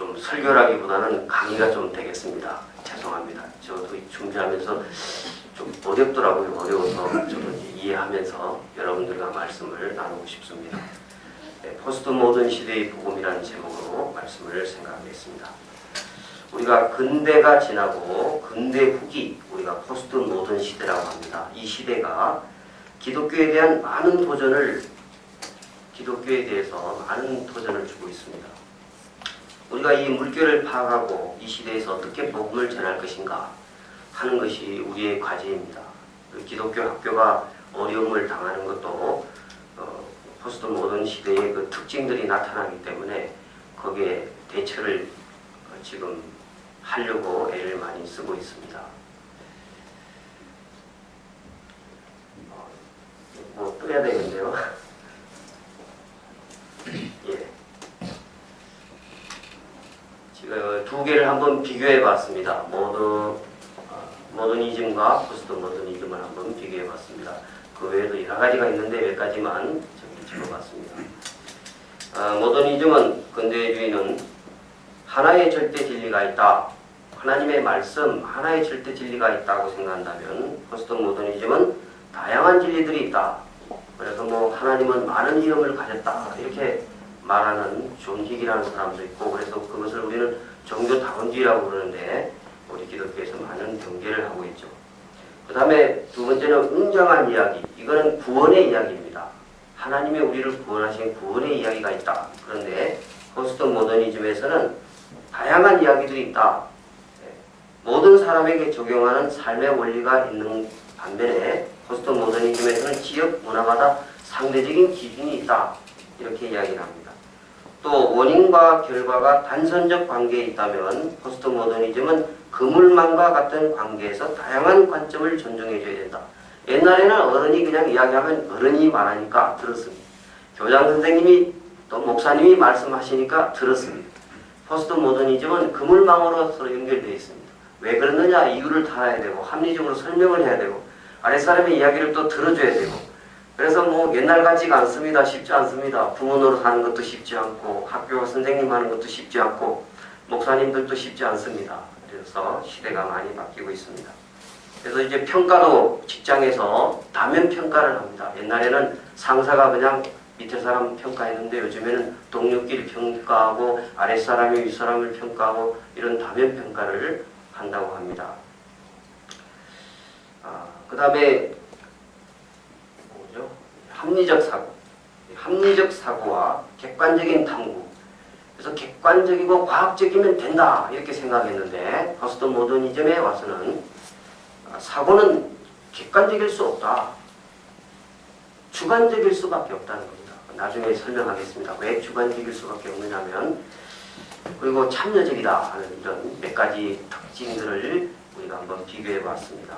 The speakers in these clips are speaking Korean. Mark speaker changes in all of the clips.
Speaker 1: 좀 설교라기보다는 강의가 좀 되겠습니다. 죄송합니다. 저도 준비하면서 좀 어렵더라고요. 어려워서 저도 이해하면서 여러분들과 말씀을 나누고 싶습니다. 네, 포스트 모던 시대의 복음이라는 제목으로 말씀을 생각하겠습니다. 우리가 근대가 지나고 근대 후기, 우리가 포스트 모던 시대라고 합니다. 이 시대가 기독교에 대한 많은 도전을, 기독교에 대해서 많은 도전을 주고 있습니다. 우리가 이 물결을 파악하고 이 시대에서 어떻게 복음을 전할 것인가 하는 것이 우리의 과제입니다. 기독교 학교가 어려움을 당하는 것도 포스트 모던 시대의 그 특징들이 나타나기 때문에 거기에 대처를 지금 하려고 애를 많이 쓰고 있습니다. 뭐 또 해야 되겠네요. 예. 지금 두 개를 한번 비교해 봤습니다. 모더니즘과 포스트 모더니즘을 한번 비교해 봤습니다. 그 외에도 여러 가지가 있는데 몇 가지만 적어봤습니다. 모더니즘은, 근대주의는 하나의 절대 진리가 있다, 하나님의 말씀 하나의 절대 진리가 있다고 생각한다면, 포스트 모더니즘은 다양한 진리들이 있다, 그래서 뭐 하나님은 많은 이름을 가졌다 이렇게 말하는 존 힉이라는 사람도 있고, 그래서 그것을 우리는 종교 다원주의라고 그러는데 우리 기독교에서 많은 경계를 하고 있죠. 그 다음에 두 번째는 웅장한 이야기, 이거는 구원의 이야기입니다. 하나님의 우리를 구원하신 구원의 이야기가 있다. 그런데 포스트 모더니즘에서는 다양한 이야기들이 있다. 모든 사람에게 적용하는 삶의 원리가 있는 반면에 포스트 모더니즘에서는 지역 문화마다 상대적인 기준이 있다, 이렇게 이야기를 합니다. 또 원인과 결과가 단선적 관계에 있다면 포스트 모더니즘은 그물망과 같은 관계에서 다양한 관점을 존중해줘야 된다. 옛날에는 어른이 그냥 이야기하면 어른이 말하니까 들었습니다. 교장 선생님이 또 목사님이 말씀하시니까 들었습니다. 포스트 모더니즘은 그물망으로 서로 연결되어 있습니다. 왜 그러느냐 이유를 다 알아야 되고 합리적으로 설명을 해야 되고 아랫사람의 이야기를 또 들어줘야 되고, 그래서 뭐 옛날 같지가 않습니다. 쉽지 않습니다. 부모 노릇하는 것도 쉽지 않고 학교 선생님 하는 것도 쉽지 않고 목사님들도 쉽지 않습니다. 그래서 시대가 많이 바뀌고 있습니다. 그래서 이제 평가도 직장에서 다면 평가를 합니다. 옛날에는 상사가 그냥 밑에 사람 평가했는데 요즘에는 동료끼리 평가하고 아랫사람이 윗사람을 평가하고 이런 다면 평가를 한다고 합니다. 그 다음에 뭐죠? 합리적 사고. 합리적 사고와 객관적인 탐구. 그래서 객관적이고 과학적이면 된다 이렇게 생각했는데 포스트 모더니즘에 와서는 사고는 객관적일 수 없다, 주관적일 수밖에 없다는 겁니다. 나중에 설명하겠습니다. 왜 주관적일 수밖에 없느냐면, 그리고 참여적이다 하는 이런 몇 가지 특징들을 우리가 한번 비교해 봤습니다.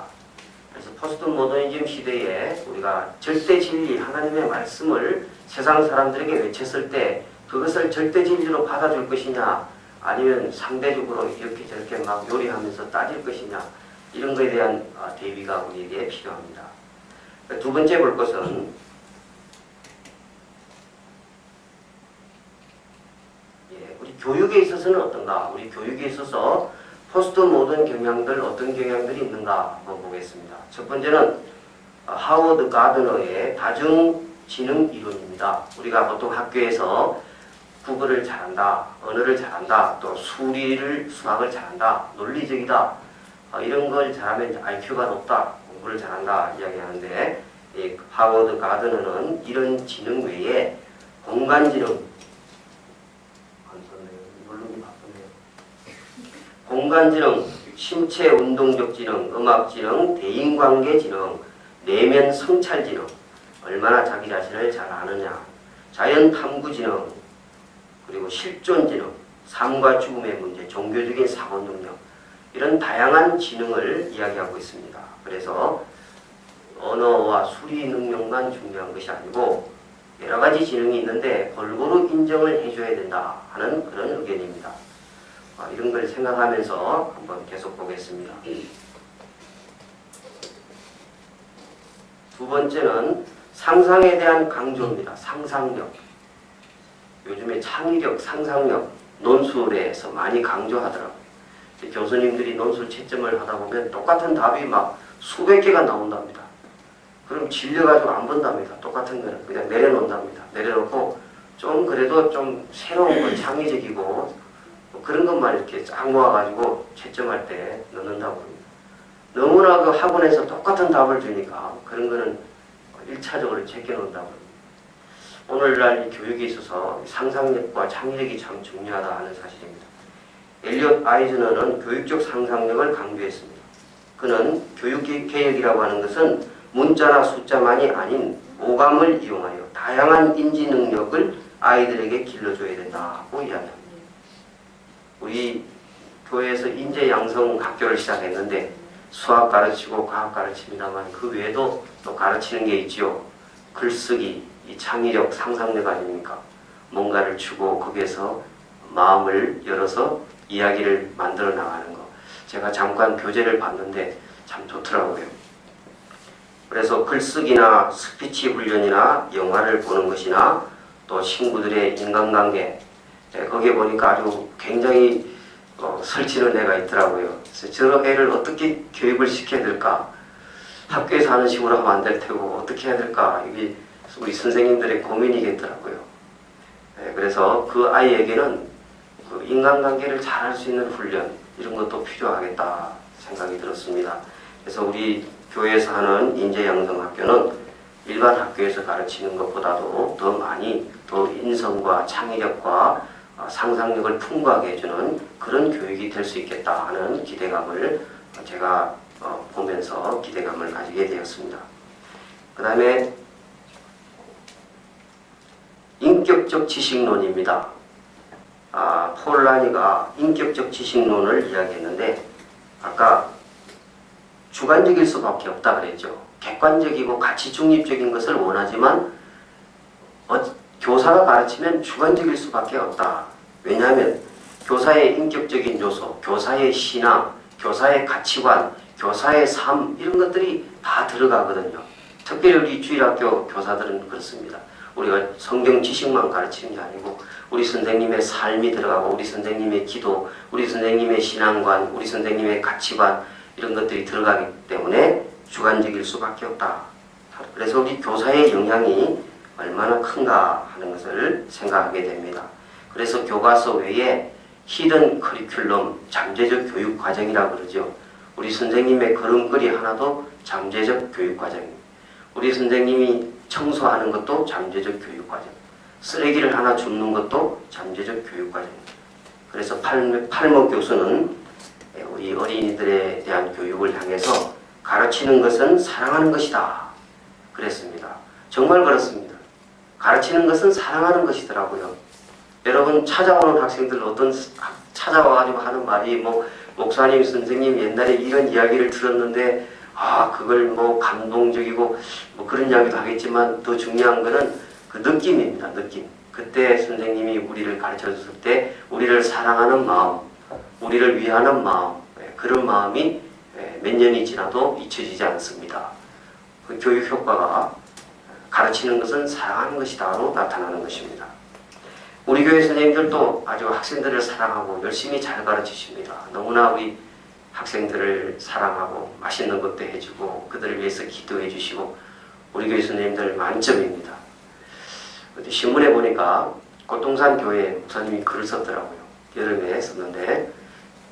Speaker 1: 그래서 포스트 모더니즘 시대에 우리가 절대 진리 하나님의 말씀을 세상 사람들에게 외쳤을 때 그것을 절대 진리로 받아줄 것이냐, 아니면 상대적으로 이렇게 저렇게 막 요리하면서 따질 것이냐, 이런 것에 대한 대비가 우리에게 필요합니다. 두 번째 볼 것은 우리 교육에 있어서는 어떤가, 우리 교육에 있어서 포스트 모던 경향들 어떤 경향들이 있는가 한번 보겠습니다. 첫 번째는 하워드 가드너의 다중지능 이론입니다. 우리가 보통 학교에서 국어를 잘한다, 언어를 잘한다, 또 수학을 잘한다, 논리적이다, 이런 걸 잘하면 IQ가 높다, 공부를 잘한다 이야기하는데, 이 하워드 가드너는 이런 지능 외에 공간지능, 공간지능, 신체 운동적 지능, 음악지능, 대인관계지능, 내면 성찰지능, 얼마나 자기 자신을 잘 아느냐, 자연탐구지능, 그리고 실존지능, 삶과 죽음의 문제, 종교적인 사고 능력, 이런 다양한 지능을 이야기하고 있습니다. 그래서 언어와 수리 능력만 중요한 것이 아니고 여러 가지 지능이 있는데 골고루 인정을 해줘야 된다 하는 그런 의견입니다. 이런 걸 생각하면서 한번 계속 보겠습니다. 두 번째는 상상에 대한 강조입니다. 상상력. 요즘에 창의력, 상상력, 논술에서 많이 강조하더라고요. 교수님들이 논술 채점을 하다 보면 똑같은 답이 막 수백 개가 나온답니다. 그럼 질려가지고 안 본답니다. 똑같은 거는 그냥 내려놓는답니다. 내려놓고 좀 그래도 좀 새로운 거 창의적이고 뭐 그런 것만 이렇게 쫙 모아가지고 채점할 때 넣는다고 합니다. 너무나 그 학원에서 똑같은 답을 주니까 그런 거는 1차적으로 제껴놓는다고 합니다. 오늘날 이 교육에 있어서 상상력과 창의력이 참 중요하다 하는 사실입니다. 엘리엇 아이즈너는 교육적 상상력을 강조했습니다. 그는 교육개혁이라고 하는 것은 문자나 숫자만이 아닌 오감을 이용하여 다양한 인지 능력을 아이들에게 길러줘야 된다고 이야기합니다. 우리 교회에서 인재 양성 학교를 시작했는데 수학 가르치고 과학 가르칩니다만 그 외에도 또 가르치는 게 있지요. 글쓰기, 이 창의력, 상상력 아닙니까? 뭔가를 주고 거기에서 마음을 열어서 이야기를 만들어 나가는 거. 제가 잠깐 교재를 봤는데 참 좋더라고요. 그래서 글쓰기나 스피치 훈련이나 영화를 보는 것이나 또 친구들의 인간관계, 거기에 보니까 아주 굉장히 설치는 애가 있더라고요. 그래서 저 애를 어떻게 교육을 시켜야 될까? 학교에서 하는 식으로 하면 안 될 테고 어떻게 해야 될까? 이게 우리 선생님들의 고민이겠더라고요. 그래서 그 아이에게는 그 인간관계를 잘할 수 있는 훈련 이런 것도 필요하겠다 생각이 들었습니다. 그래서 우리 교회에서 하는 인재양성학교는 일반 학교에서 가르치는 것보다도 더 많이 더 인성과 창의력과 상상력을 풍부하게 해주는 그런 교육이 될 수 있겠다 하는 기대감을 제가 보면서 기대감을 가지게 되었습니다. 그 다음에 인격적 지식론입니다. 폴라니가 인격적 지식론을 이야기했는데 아까 주관적일 수밖에 없다 그랬죠. 객관적이고 가치 중립적인 것을 원하지만 교사가 가르치면 주관적일 수밖에 없다. 왜냐하면 교사의 인격적인 요소, 교사의 신앙, 교사의 가치관, 교사의 삶 이런 것들이 다 들어가거든요. 특별히 우리 주일학교 교사들은 그렇습니다. 우리가 성경 지식만 가르치는 게 아니고 우리 선생님의 삶이 들어가고 우리 선생님의 기도, 우리 선생님의 신앙관, 우리 선생님의 가치관 이런 것들이 들어가기 때문에 주관적일 수밖에 없다. 그래서 우리 교사의 영향이 얼마나 큰가 하는 것을 생각하게 됩니다. 그래서 교과서 외에 히든 커리큘럼, 잠재적 교육 과정이라고 그러죠. 우리 선생님의 걸음걸이 하나도 잠재적 교육 과정입니다. 우리 선생님이 청소하는 것도 잠재적 교육 과정. 쓰레기를 하나 줍는 것도 잠재적 교육 과정입니다. 그래서 팔모 교수는 우리 어린이들에 대한 교육을 향해서 가르치는 것은 사랑하는 것이다 그랬습니다. 정말 그렇습니다. 가르치는 것은 사랑하는 것이더라고요. 여러분 찾아오는 학생들 찾아와가지고 하는 말이 목사님 선생님 옛날에 이런 이야기를 들었는데 그걸 감동적이고 그런 이야기도 하겠지만 더 중요한 거는 그 느낌입니다. 느낌. 그때 선생님이 우리를 가르쳐줬을 때 우리를 사랑하는 마음, 우리를 위하는 마음, 그런 마음이 몇 년이 지나도 잊혀지지 않습니다. 그 교육 효과가 가르치는 것은 사랑하는 것이다로 나타나는 것입니다. 우리 교회 선생님들도 아주 학생들을 사랑하고 열심히 잘 가르치십니다. 너무나 우리 학생들을 사랑하고 맛있는 것도 해주고 그들을 위해서 기도해 주시고 우리 교회 선생님들 만점입니다. 신문에 보니까 꽃동산 교회 목사님이 글을 썼더라고요. 여름에 썼는데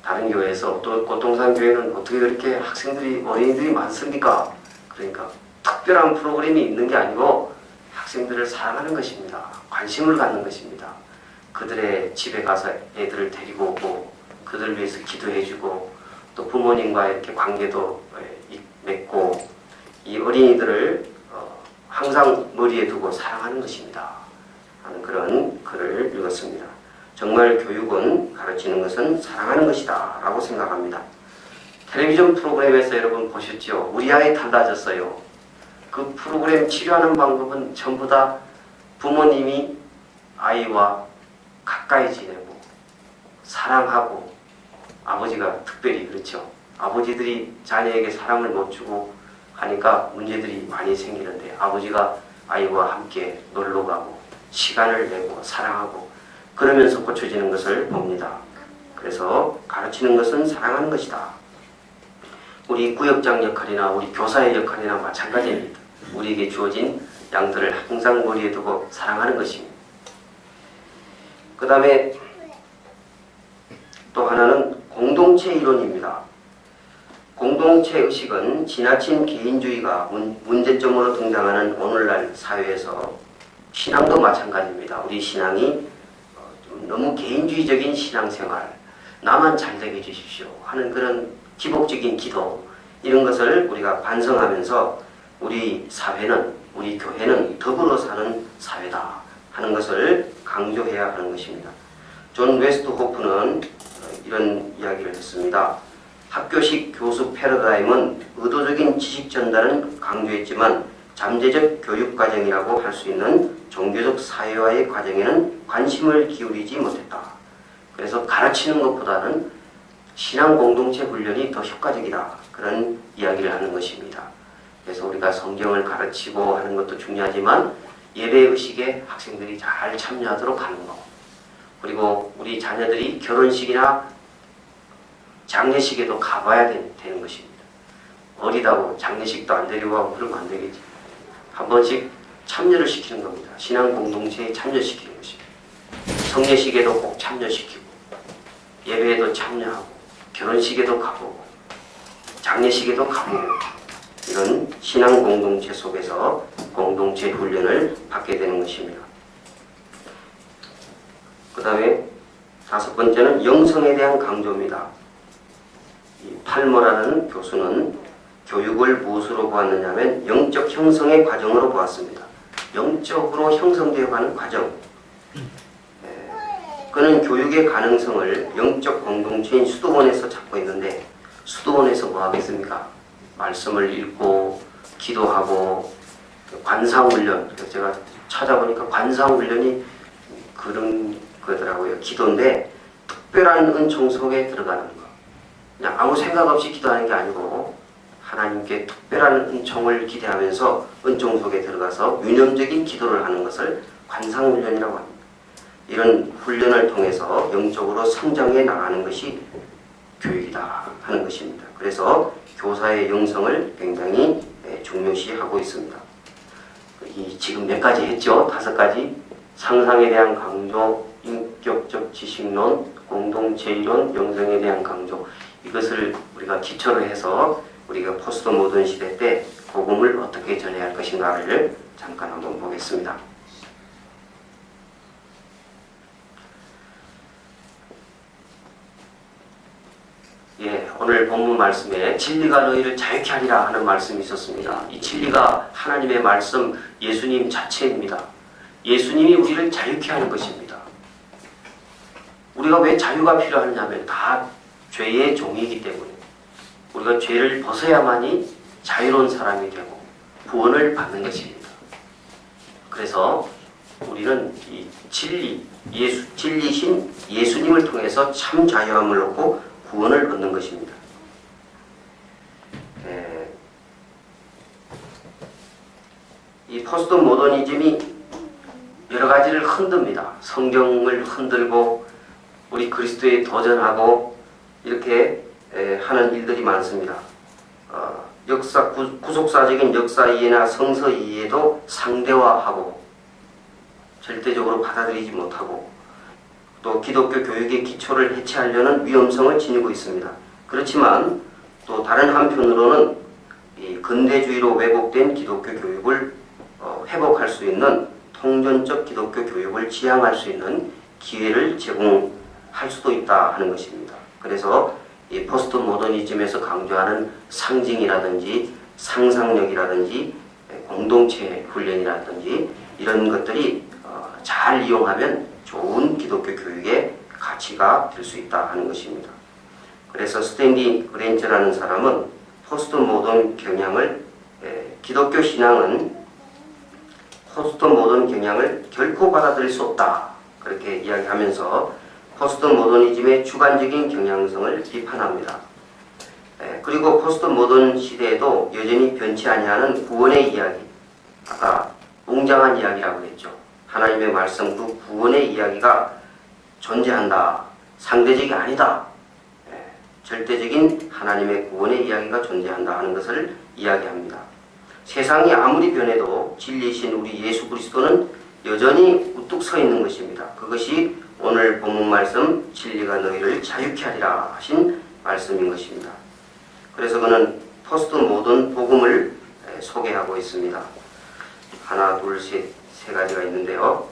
Speaker 1: 다른 교회에서 또 꽃동산 교회는 어떻게 그렇게 학생들이 어린이들이 많습니까? 그러니까 특별한 프로그램이 있는 게 아니고 학생들을 사랑하는 것입니다. 관심을 갖는 것입니다. 그들의 집에 가서 애들을 데리고 오고 그들을 위해서 기도해주고 또 부모님과 이렇게 관계도 맺고 이 어린이들을 항상 머리에 두고 사랑하는 것입니다. 하는 그런 글을 읽었습니다. 정말 교육은 가르치는 것은 사랑하는 것이다 라고 생각합니다. 텔레비전 프로그램에서 여러분 보셨죠? 우리 아이 달라졌어요. 그 프로그램 치료하는 방법은 전부 다 부모님이 아이와 가까이 지내고 사랑하고 아버지가 특별히 그렇죠. 아버지들이 자녀에게 사랑을 못 주고 하니까 문제들이 많이 생기는데 아버지가 아이와 함께 놀러 가고 시간을 내고 사랑하고 그러면서 고쳐지는 것을 봅니다. 그래서 가르치는 것은 사랑하는 것이다. 우리 구역장 역할이나 우리 교사의 역할이나 마찬가지입니다. 우리에게 주어진 양들을 항상 머리에 두고 사랑하는 것입니다. 그 다음에 또 하나는 공동체 이론입니다. 공동체 의식은 지나친 개인주의가 문제점으로 등장하는 오늘날 사회에서 신앙도 마찬가지입니다. 우리 신앙이 좀 너무 개인주의적인 신앙생활, 나만 잘되게 해주십시오 하는 그런 기복적인 기도, 이런 것을 우리가 반성하면서 우리 사회는, 우리 교회는 더불어 사는 사회다 하는 것을 강조해야 하는 것입니다. 존 웨스트호프는 이런 이야기를 했습니다. 학교식 교수 패러다임은 의도적인 지식 전달은 강조했지만 잠재적 교육 과정이라고 할 수 있는 종교적 사회화의 과정에는 관심을 기울이지 못했다. 그래서 가르치는 것보다는 신앙 공동체 훈련이 더 효과적이다. 그런 이야기를 하는 것입니다. 그래서 우리가 성경을 가르치고 하는 것도 중요하지만 예배의식에 학생들이 잘 참여하도록 하는 것, 그리고 우리 자녀들이 결혼식이나 장례식에도 가봐야 되는 것입니다. 어리다고 장례식도 안 데려가고 그러면 안 되겠지. 한 번씩 참여를 시키는 겁니다. 신앙 공동체에 참여시키는 것입니다. 성례식에도 꼭 참여시키고, 예배에도 참여하고, 결혼식에도 가보고, 장례식에도 가보고, 이런 신앙 공동체 속에서 공동체 훈련을 받게 되는 것입니다. 그 다음에 5번째는 영성에 대한 강조입니다. 이 팔머라는 교수는 교육을 무엇으로 보았느냐 하면 영적 형성의 과정으로 보았습니다. 영적으로 형성되어 가는 과정. 그는 교육의 가능성을 영적 공동체인 수도원에서 찾고 있는데, 수도원에서 뭐 하겠습니까? 말씀을 읽고 기도하고 관상훈련. 그래서 제가 찾아보니까 관상훈련이 그런 거더라고요. 기도인데 특별한 은총 속에 들어가는 거. 그냥 아무 생각 없이 기도하는 게 아니고 하나님께 특별한 은총을 기대하면서 은총 속에 들어가서 유념적인 기도를 하는 것을 관상훈련이라고 합니다. 이런 훈련을 통해서 영적으로 성장해 나가는 것이 교육이다 하는 것입니다. 그래서 교사의 영성을 굉장히 중요시하고 있습니다. 지금 몇 가지 했죠? 5가지. 상상에 대한 강조, 인격적 지식론, 공동체 이론, 영성에 대한 강조. 이것을 우리가 기초로 해서 우리가 포스트 모던 시대 때 복음을 어떻게 전해야 할 것인가를 잠깐 한번 보겠습니다. 오늘 본문 말씀에 진리가 너희를 자유케 하리라 하는 말씀이 있었습니다. 이 진리가 하나님의 말씀, 예수님 자체입니다. 예수님이 우리를 자유케 하는 것입니다. 우리가 왜 자유가 필요하냐면 다 죄의 종이기 때문에 우리가 죄를 벗어야만이 자유로운 사람이 되고 구원을 받는 것입니다. 그래서 우리는 이 진리신 예수님을 통해서 참 자유함을 얻고 구원을 얻는 것입니다. 이 포스트 모더니즘이 여러 가지를 흔듭니다. 성경을 흔들고 우리 그리스도에 도전하고 이렇게 하는 일들이 많습니다. 구속사적인 역사 이해나 성서 이해도 상대화하고 절대적으로 받아들이지 못하고 또 기독교 교육의 기초를 해체하려는 위험성을 지니고 있습니다. 그렇지만 또 다른 한편으로는 이 근대주의로 왜곡된 기독교 교육을 회복할 수 있는 통전적 기독교 교육을 지향할 수 있는 기회를 제공할 수도 있다 하는 것입니다. 그래서 이 포스트 모더니즘에서 강조하는 상징이라든지 상상력이라든지 공동체 훈련이라든지 이런 것들이 잘 이용하면 좋은 기독교 교육의 가치가 될 수 있다 하는 것입니다. 그래서 스탠리 그랜저라는 사람은 포스트 모던 경향을 기독교 신앙은 포스트 모던 경향을 결코 받아들일 수 없다 그렇게 이야기하면서 포스트 모더니즘의 주관적인 경향성을 비판합니다. 그리고 포스트 모던 시대에도 여전히 변치 아니하는 구원의 이야기, 아까 웅장한 이야기라고 했죠. 하나님의 말씀 그 구원의 이야기가 존재한다. 상대적이 아니다. 절대적인 하나님의 구원의 이야기가 존재한다 하는 것을 이야기합니다. 세상이 아무리 변해도 진리이신 우리 예수 그리스도는 여전히 우뚝 서 있는 것입니다. 그것이 오늘 본문 말씀 진리가 너희를 자유케 하리라 하신 말씀인 것입니다. 그래서 그는 포스트 모던 복음을 소개하고 있습니다. 하나, 둘, 셋, 세 가지가 있는데요.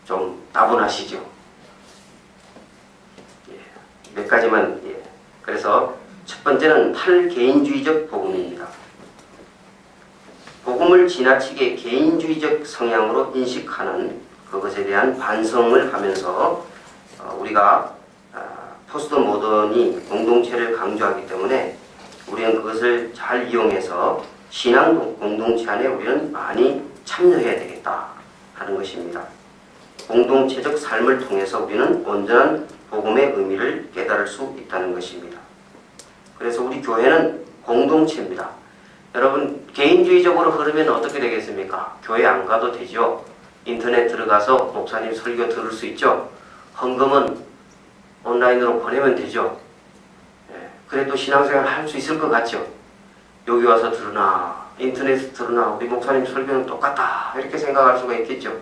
Speaker 1: 좀 따분하시죠? 몇 가지만. 그래서 첫 번째는 탈개인주의적 복음입니다. 복음을 지나치게 개인주의적 성향으로 인식하는 그것에 대한 반성을 하면서 우리가 포스트 모던이 공동체를 강조하기 때문에 우리는 그것을 잘 이용해서 신앙 공동체 안에 우리는 많이 참여해야 되겠다 하는 것입니다. 공동체적 삶을 통해서 우리는 온전한 복음의 의미를 깨달을 수 있다는 것입니다. 그래서 우리 교회는 공동체입니다. 여러분, 개인주의적으로 흐르면 어떻게 되겠습니까? 교회 안 가도 되죠. 인터넷 들어가서 목사님 설교 들을 수 있죠. 헌금은 온라인으로 보내면 되죠. 그래도 신앙생활 할 수 있을 것 같죠. 여기 와서 들으나 인터넷에서 들으나 우리 목사님 설교는 똑같다 이렇게 생각할 수가 있겠죠.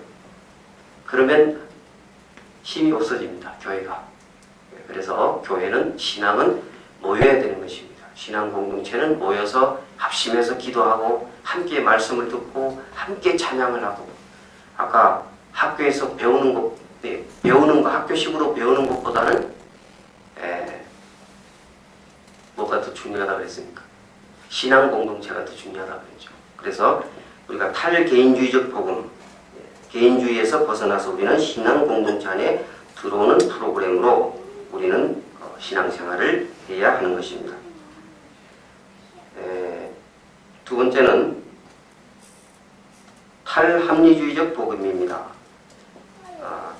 Speaker 1: 그러면 힘이 없어집니다. 교회가. 그래서 교회는, 신앙은 모여야 되는 것입니다. 신앙 공동체는 모여서 합심해서 기도하고 함께 말씀을 듣고 함께 찬양을 하고, 아까 학교에서 배우는 것, 학교식으로 배우는 것보다는 뭐가 더 중요하다고 했습니까? 신앙 공동체가 더 중요하다고 했죠. 그래서 우리가 탈개인주의적 복음, 개인주의에서 벗어나서 우리는 신앙 공동체 안에 들어오는 프로그램으로 우리는 신앙생활을 해야 하는 것입니다. 두 번째는 탈합리주의적 복음입니다.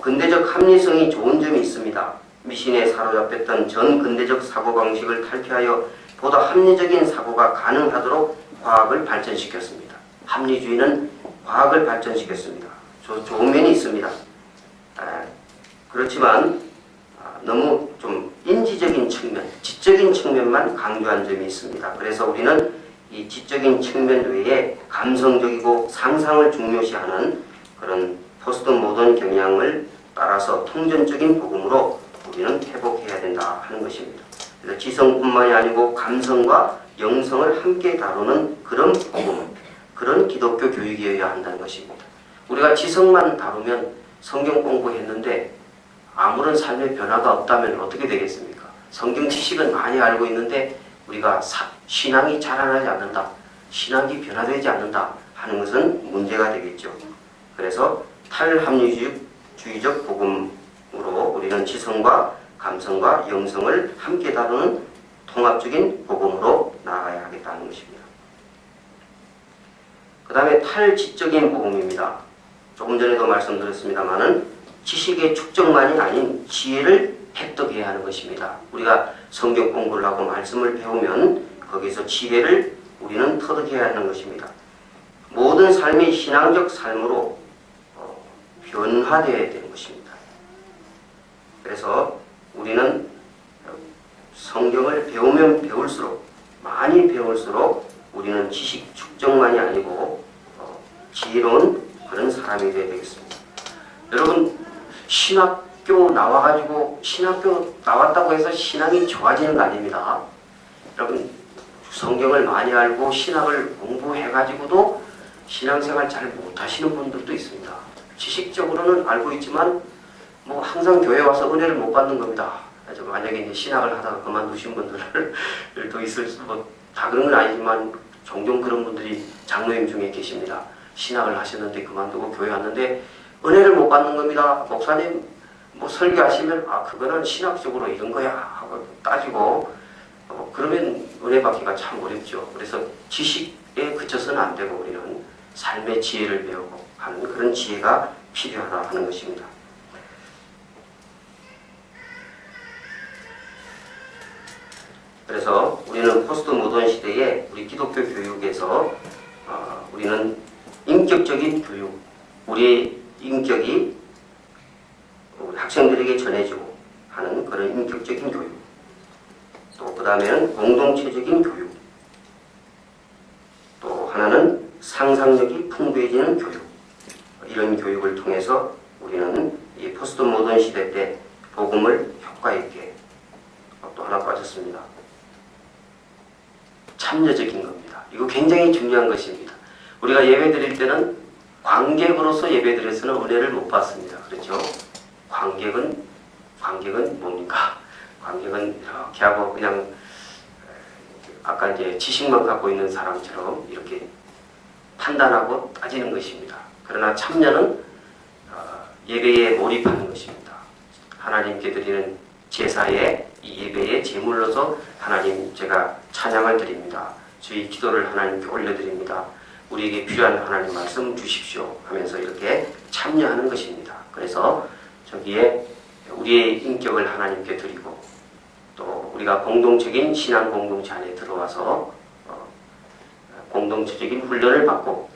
Speaker 1: 근대적 합리성이 좋은 점이 있습니다. 미신에 사로잡혔던 전 근대적 사고방식을 탈피하여 보다 합리적인 사고가 가능하도록 과학을 발전시켰습니다. 합리주의는 과학을 발전시켰습니다. 좋은 면이 있습니다. 그렇지만 너무 좀 인지적인 측면, 지적인 측면만 강조한 점이 있습니다. 그래서 우리는 이 지적인 측면 외에 감성적이고 상상을 중요시하는 그런 포스트 모던 경향을 따라서 통전적인 복음으로 우리는 회복해야 된다 하는 것입니다. 그래서 지성뿐만이 아니고 감성과 영성을 함께 다루는 그런 복음, 그런 기독교 교육이어야 한다는 것입니다. 우리가 지성만 다루면 성경 공부했는데 아무런 삶의 변화가 없다면 어떻게 되겠습니까? 성경 지식은 많이 알고 있는데 우리가 신앙이 자라나지 않는다, 신앙이 변화되지 않는다 하는 것은 문제가 되겠죠. 그래서 탈합리주의적 복음으로 우리는 지성과 감성과 영성을 함께 다루는 통합적인 복음으로 나아가야 하겠다는 것입니다. 그 다음에 탈지적인 복음입니다. 조금 전에도 말씀드렸습니다마는 지식의 축적만이 아닌 지혜를 획득해야 하는 것입니다. 우리가 성경 공부를 하고 말씀을 배우면 거기서 지혜를 우리는 터득해야 하는 것입니다. 모든 삶이 신앙적 삶으로 변화되어야 되는 것입니다. 그래서 우리는 성경을 배우면 배울수록, 많이 배울수록 우리는 지식 축적만이 아니고 지혜로운 그런 사람이 되어야 되겠습니다. 여러분, 신학교 나와가지고 신학교 나왔다고 해서 신앙이 좋아지는 거 아닙니다. 여러분, 성경을 많이 알고 신학을 공부해가지고도 신앙생활 잘 못하시는 분들도 있습니다. 지식적으로는 알고 있지만 뭐 항상 교회 와서 은혜를 못 받는 겁니다. 그래서 만약에 이제 신학을 하다가 그만두신 분들도 있을 수, 다 그런 건 아니지만 종종 그런 분들이 장로님 중에 계십니다. 신학을 하셨는데 그만두고 교회 왔는데 은혜를 못 받는 겁니다. 목사님 뭐 설교하시면 그거는 신학적으로 이런 거야 하고 따지고 그러면 은혜 받기가 참 어렵죠. 그래서 지식에 그쳐서는 안 되고 우리는 삶의 지혜를 배우고 하는 그런 지혜가 필요하다 하는 것입니다. 그래서 우리는 포스트 모던 시대에 우리 기독교 교육에서 우리는 인격적인 교육, 우리의 인격이 우리 학생들에게 전해지고 하는 그런 인격적인 교육, 또 그 다음에는 공동체적인 교육, 또 하나는 상상력이 풍부해지는 교육. 이런 교육을 통해서 우리는 이 포스트 모던 시대 때 복음을 효과 있게, 또 하나 빠졌습니다. 참여적인 겁니다. 이거 굉장히 중요한 것입니다. 우리가 예배 드릴 때는 관객으로서 예배 드려서는 은혜를 못 받습니다. 그렇죠? 관객은 뭡니까? 관객은 이렇게 하고 그냥 아까 이제 지식만 갖고 있는 사람처럼 이렇게 판단하고 따지는 것입니다. 그러나 참여는 예배에 몰입하는 것입니다. 하나님께 드리는 제사에 이 예배의 제물로서 하나님 제가 찬양을 드립니다. 저희 기도를 하나님께 올려드립니다. 우리에게 필요한 하나님 말씀 주십시오 하면서 이렇게 참여하는 것입니다. 그래서 저기에 우리의 인격을 하나님께 드리고 또 우리가 공동체적인 신앙 공동체 안에 들어와서 공동체적인 훈련을 받고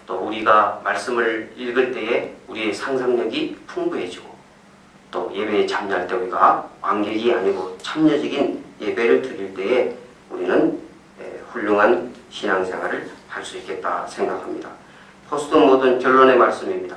Speaker 1: 또 우리가 말씀을 읽을 때에 우리의 상상력이 풍부해지고 또 예배에 참여할 때 우리가 관객이 아니고 참여적인 예배를 드릴 때에 우리는 훌륭한 신앙생활을 할 수 있겠다 생각합니다. 포스트 모던 결론의 말씀입니다.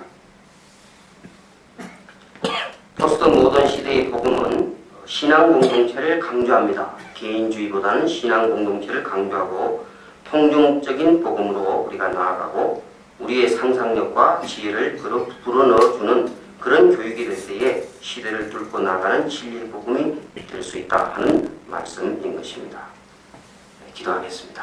Speaker 1: 포스트 모던 시대의 복음은 신앙 공동체를 강조합니다. 개인주의보다는 신앙 공동체를 강조하고 통중적인 복음으로 우리가 나아가고 우리의 상상력과 지혜를 불어넣어주는 그런 교육이 될 때에 시대를 뚫고 나가는 진리의 복음이 될 수 있다 하는 말씀인 것입니다. 기도하겠습니다.